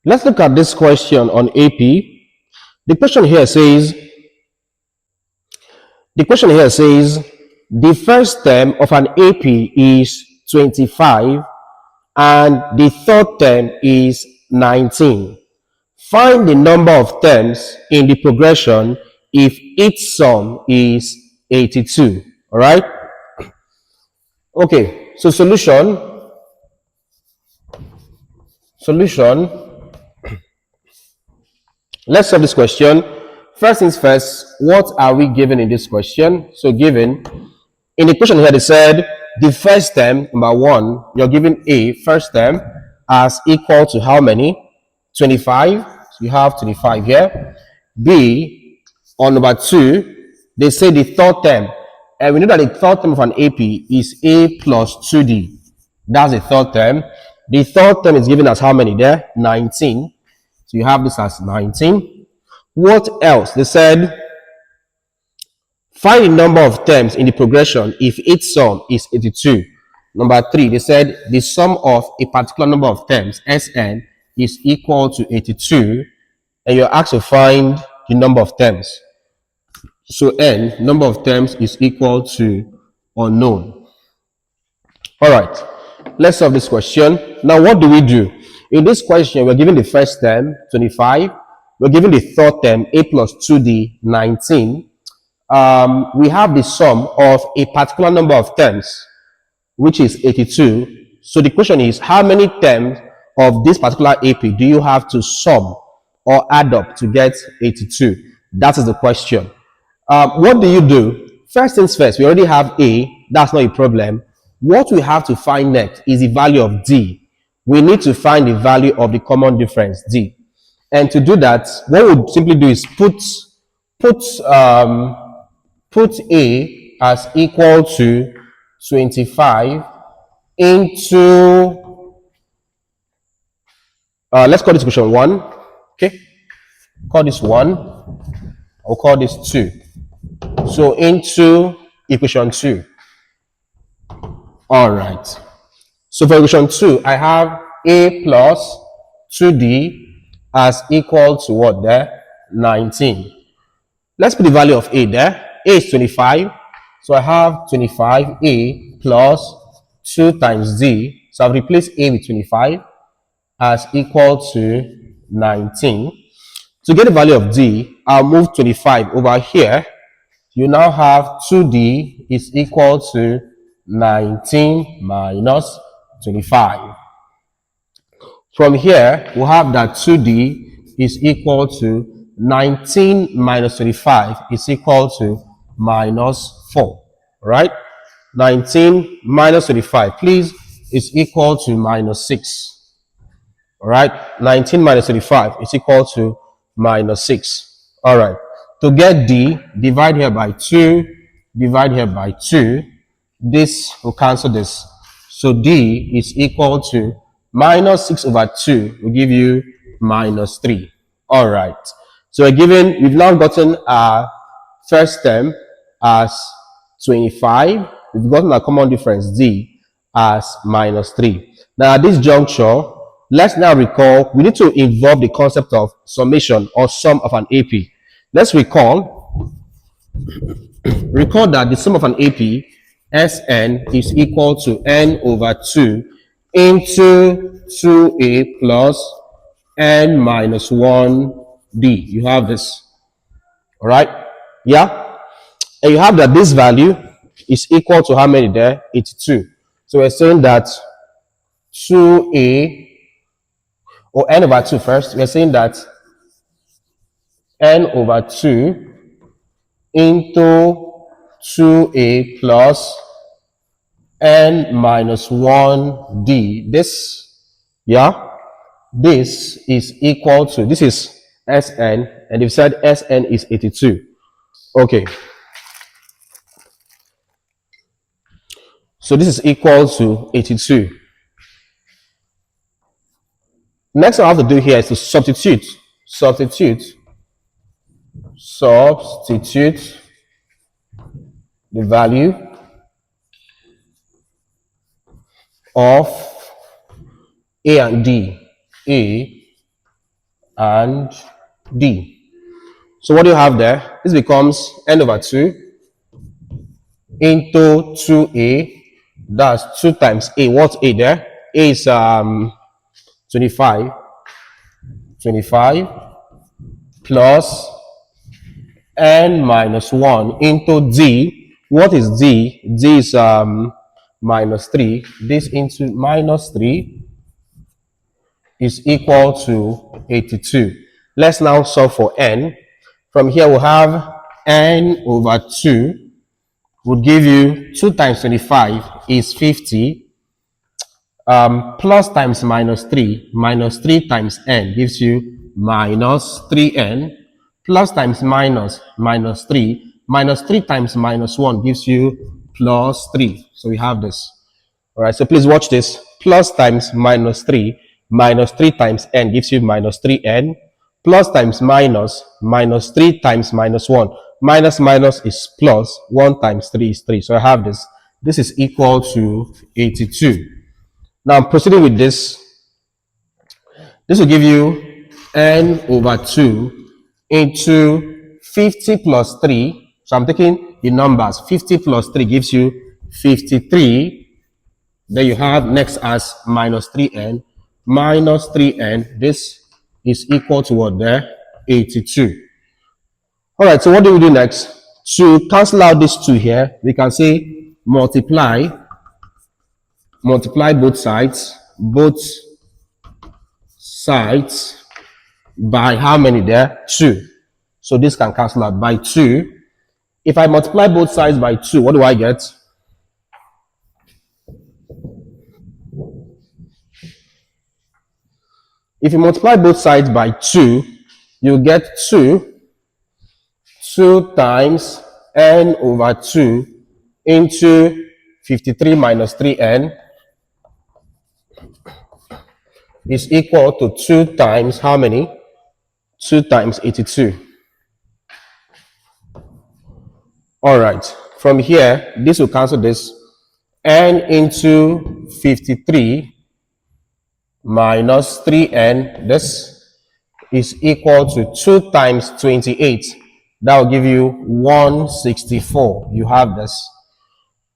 Let's look at this question on AP. The question here says, the question here says, the first term of an AP is 25 and the third term is 19. Find the number of terms in the progression if each sum is 82. All right? Okay, so solution. Let's solve this question. First things first, what are we given in this question? So given, in the question here they said, the first term, number one, you're given A, first term, as equal to how many? 25. So you have 25 here. B, on number two, they say the third term. And we know that the third term of an AP is A plus 2D. That's the third term. The third term is given as how many there? 19. So you have this as 19. What else? They said, find the number of terms in the progression if each sum is 82. Number three, they said the sum of a particular number of terms, Sn, is equal to 82. And you're asked to find the number of terms. So n, number of terms, is equal to unknown. All right, let's solve this question. Now, what do we do? In this question, we're given the first term, 25. We're given the third term, a plus 2d, 19. We have the sum of a particular number of terms, which is 82. So the question is, how many terms of this particular AP do you have to sum or add up to get 82? That is the question. What do you do? First things first, we already have A. That's not a problem. What we have to find next is the value of D. We need to find the value of the common difference, D. And to do that, what we'll simply do is put A as equal to 25 into, let's call this question 1. Okay, call this 1. I'll call this 2. So into equation 2. All right. So for equation 2, I have A plus 2D as equal to what there? 19. Let's put the value of A there. A is 25. So I have 25A plus 2 times D. So I've replaced A with 25 as equal to 19. To get the value of D, I'll move 25 over here. You now have 2D is equal to 19 minus 25. From here, we'll have that 2D is equal to 19 minus 25 is equal to minus 4. Right? 19 minus 25, please, is equal to minus 6. All right? 19 minus 25 is equal to minus 6. All right. To get D, divide here by 2, divide here by 2. This will cancel this. So D is equal to minus 6 over 2 will give you minus 3. All right. So we've now gotten our first term as 25. We've gotten our common difference, D, as minus 3. Now, at this juncture, let's now recall, we need to involve the concept of summation or sum of an AP. Let's recall that the sum of an AP, Sn, is equal to n over 2 into 2a plus n minus 1d. You have this. All right? Yeah? And you have that this value is equal to how many there? 82. So we're saying that 2a, or n over 2 first, we're saying that n over 2 into 2a plus n minus 1d. This is equal to, this is Sn, and you've said Sn is 82. Okay. So this is equal to 82. Next I have to do here is to substitute the value of A and D. A and D. So what do you have there? This becomes n over 2 into 2a. That's 2 times a. What's a there? A is 25. 25 plus n minus 1 into d. What is d? D is minus 3. This into minus 3 is equal to 82. Let's now solve for n. From here we'll have n over 2 would give you 2 times 25 is 50, plus times minus 3 times n gives you minus 3n, plus times minus 3, minus 3 times minus 1 gives you plus 3. So we have this. All right, so please watch this. Plus times minus 3 times n gives you minus 3n, plus times minus 3 times minus 1. Minus is plus, 1 times 3 is 3. So I have this. This is equal to 82. Now I'm proceeding with this. This will give you n over 2 into 50 plus 3. So I'm taking the numbers. 50 plus 3 gives you 53. Then you have next as minus 3n. Minus 3n. This is equal to what there? 82. All right, so what do we do next? To cancel out these two here, we can say multiply both sides by how many there? 2. So this can cancel out by 2. If I multiply both sides by 2, what do I get? If you multiply both sides by 2, you get 2 times n over 2 into 53 minus 3n is equal to 2 times how many? 2 times 82. All right. From here, this will cancel this. N into 53 minus 3n, this is equal to 2 times 28. That will give you 164. You have this.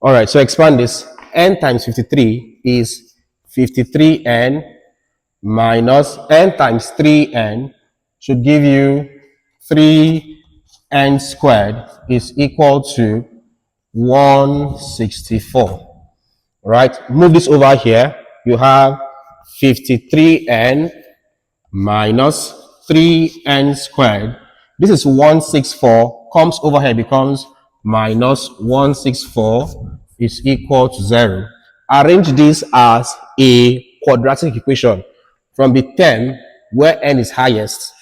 All right, so expand this. N times 53 is 53n minus n times 3n should give you 3n squared is equal to 164. Right, move this over here. You have 53n minus 3n squared. This is 164. Comes over here, becomes minus 164 is equal to 0. Arrange this as a quadratic equation from the term where n is highest,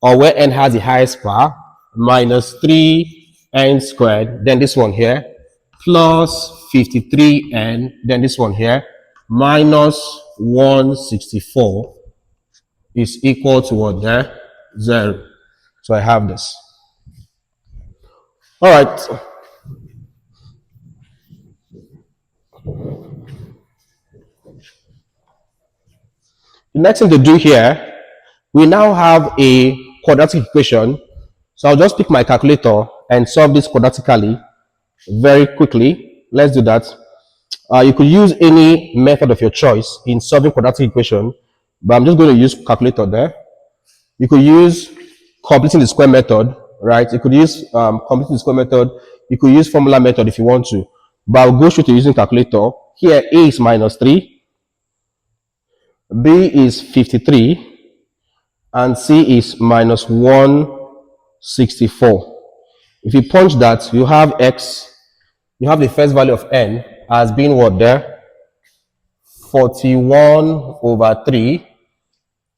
or where n has the highest power, minus 3n squared, then this one here, plus 53n, then this one here, minus 164 is equal to what there? 0. So I have this. All right. The next thing to do here, we now have a quadratic equation. So I'll just pick my calculator and solve this quadratically very quickly. Let's do that. You could use any method of your choice in solving quadratic equation, but I'm just going to use calculator there. You could use completing the square method, right? You could use completing the square method. You could use formula method if you want to, but I'll go straight to using calculator. Here, A is minus 3, B is 53, and C is minus 164. If you punch that, you have X, you have the first value of n as being what there? 41 over 3,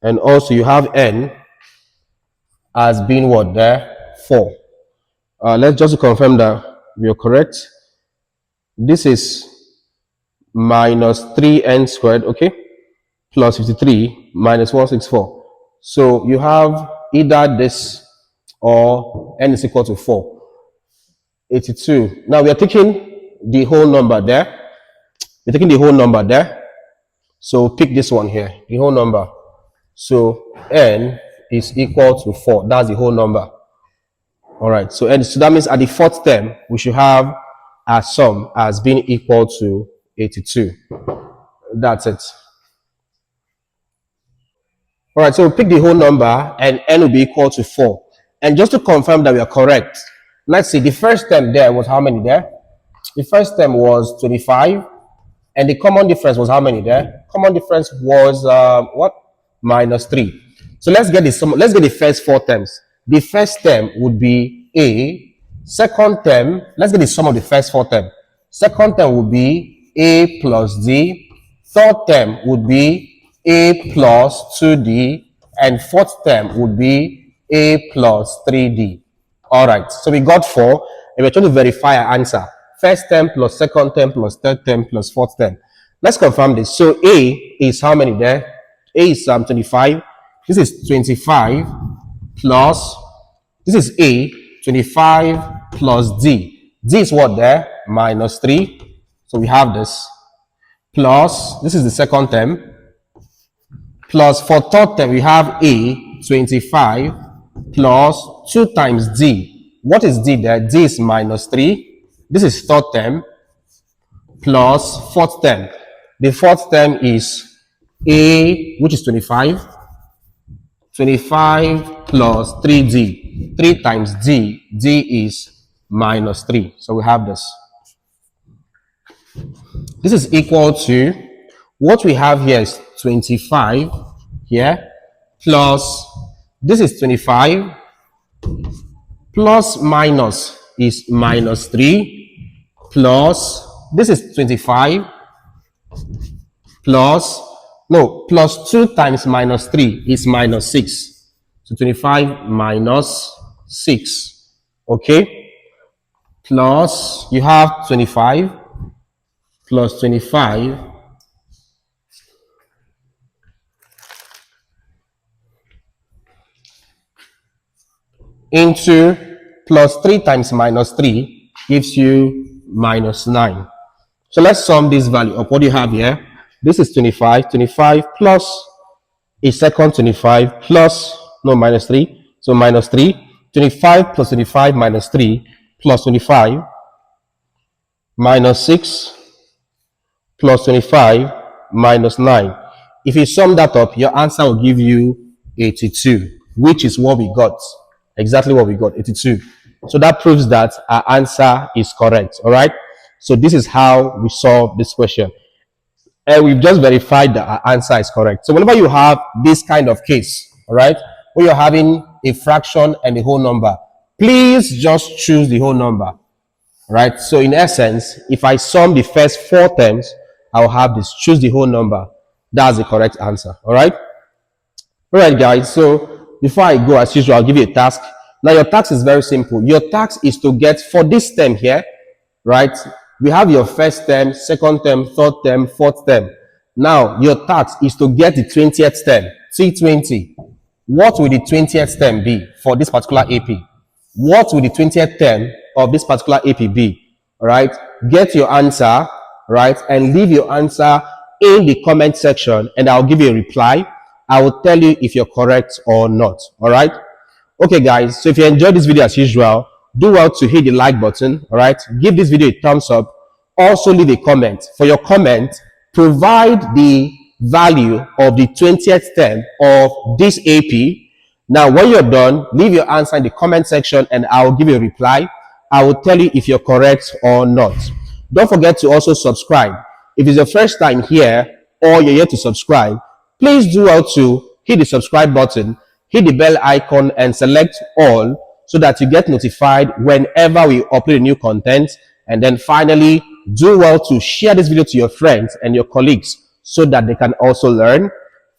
and also you have n as being what there? 4. Let's just confirm that we are correct. This is minus 3n squared, okay, plus 53 minus 164. So you have either this or n is equal to 4. 82. Now we are taking the whole number there. We're taking the whole number there. So pick this one here, the whole number. So n is equal to 4. That's the whole number. All right. So, and so that means at the fourth term, we should have our sum as being equal to 82. That's it. All right. So we pick the whole number and n will be equal to 4. And just to confirm that we are correct, let's see. The first term there was how many there? The first term was 25. And the common difference was how many there? Common difference was what? Minus 3. So let's get the sum. Let's get the first four terms. The first term would be A. Second term, let's get the sum of the first four terms. Second term would be A plus D. Third term would be A plus 2D. And fourth term would be A plus 3D. All right. So we got 4. And we're trying to verify our answer. First term plus second term plus third term plus fourth term. Let's confirm this. So A is how many there? A is 25. This is 25 plus, this is A, 25 plus D. D is what there? Minus 3. So we have this. Plus, this is the second term. Plus for third term, we have A, 25 plus 2 times D. What is D there? D is minus 3. This is third term plus fourth term. The fourth term is A, which is 25. 25 plus 3D. 3 times D. D is minus 3. So we have this. This is equal to, what we have here is 25 here plus, this is 25 plus minus is minus 3 plus, this is 25 plus, no, plus 2 times minus 3 is minus 6. So 25 minus 6. Okay? Plus, you have 25 plus 25 into plus 3 times minus 3 gives you minus 9. So let's sum this value up. What do you have here? This is 25. 25 plus a second 25 plus, no, minus 3. So minus 3. 25 plus 25 minus 3 plus 25 minus 6 plus 25 minus 9. If you sum that up, your answer will give you 82, which is what we got. Exactly what we got, 82. So that proves that our answer is correct. All right. So this is how we solve this question. And we've just verified that our answer is correct. So whenever you have this kind of case, all right, where you're having a fraction and a whole number, please just choose the whole number. Right. So in essence, if I sum the first 4 terms, I'll have this. Choose the whole number. That's the correct answer. All right. All right, guys. So before I go, as usual, I'll give you a task. Now, your task is very simple. Your task is to get, for this term here, right, we have your first term, second term, third term, fourth term. Now, your task is to get the 20th term, T20. What will the 20th term be for this particular AP? What will the 20th term of this particular AP be? All right, get your answer, right, and leave your answer in the comment section, and I'll give you a reply. I will tell you if you're correct or not. All right. Okay, guys. So if you enjoyed this video as usual, do well to hit the like button. All right. Give this video a thumbs up. Also leave a comment. For your comment, provide the value of the 20th term of this AP. Now, when you're done, leave your answer in the comment section and I will give you a reply. I will tell you if you're correct or not. Don't forget to also subscribe. If it's your first time here or you're yet to subscribe, please do well to hit the subscribe button, hit the bell icon and select all so that you get notified whenever we upload new content. And then finally, do well to share this video to your friends and your colleagues so that they can also learn.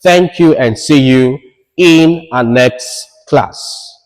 Thank you and see you in our next class.